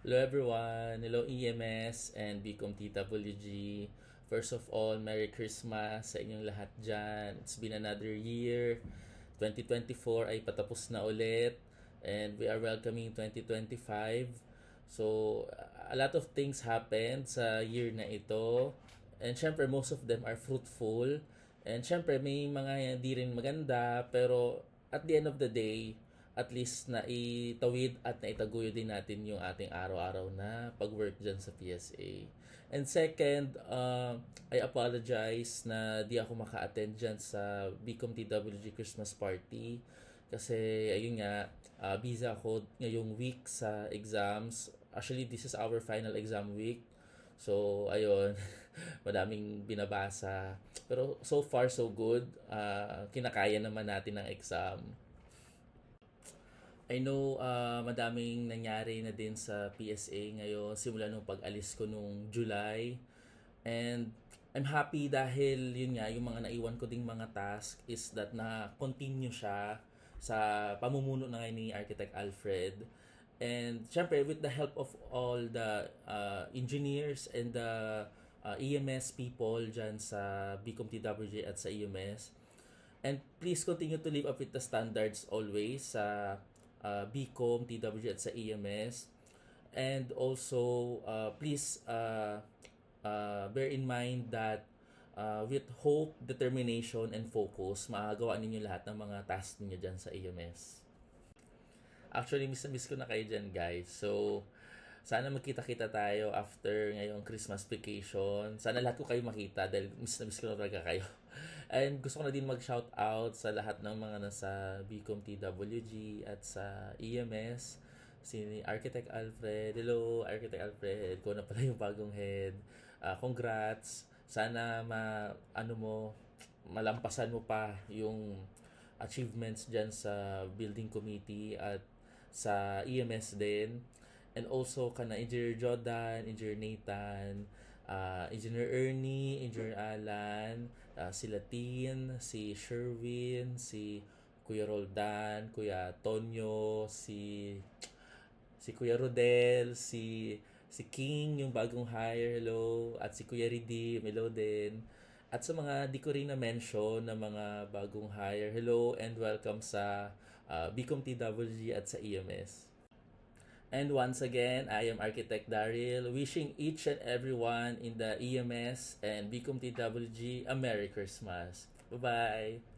Hello everyone, hello EMS and Bicom TWG. First of all, Merry Christmas sa inyong lahat dyan. It's been another year. 2024 ay patapos na ulit and we are welcoming 2025. So, a lot of things happened sa year na ito. And syempre, most of them are fruitful. And syempre, may mga di rin maganda. Pero at the end of the day, at least na itawid at naitaguyo din natin yung ating araw-araw na pag-work dyan sa PSA. And second, I apologize na di ako maka-attend dyan sa Bicom TWG Christmas Party. Kasi ayun nga, busy ako ngayong week sa exams. Actually, this is our final exam week. So, ayun, madaming binabasa. Pero so far, so good. Kinakaya naman natin ang exam. I know madaming nangyari na din sa PSA ngayon simula nung pag-alis ko nung July. And I'm happy dahil yun nga, yung mga naiwan ko ding mga task is that na-continue siya sa pamumuno na ngayon ni Architect Alfred. And syempre, with the help of all the engineers and the EMS people dyan sa Bicom TWG at sa EMS. And please continue to live up with the standards always sa Bicom, TWG at sa EMS. And also, please bear in mind that with hope, determination, and focus, makagawa ninyo lahat ng mga tasks ninyo dyan sa EMS. Actually, miss na miss ko na kayo dyan, guys. So, sana magkita-kita tayo after ngayong Christmas vacation. Sana lahat ko kayo makita dahil miss na miss ko na talaga kayo. And gusto ko na din mag-shout out sa lahat ng mga nasa Bicom TWG at sa EMS. Si Architect Alfred. Hello, Architect Alfred. Ko na pala yung bagong head. Congrats. Sana malampasan mo pa yung achievements dyan sa building committee at sa EMS din. And also kana Engineer Jordan, Engineer Nathan, Engineer Ernie, Engineer Alan, si Latin, si Sherwin, si Kuya Roldan, Kuya Tonyo, si Kuya Rodel, si King, yung bagong hire, hello, at si Kuya Redeem, hello din. At sa mga di ko rin na-mention na mga bagong hire, hello and welcome sa Bicom TWG at sa EMS. And once again, I am Architect Daryl, wishing each and everyone in the EMS and Bicom TWG a Merry Christmas. Bye-bye!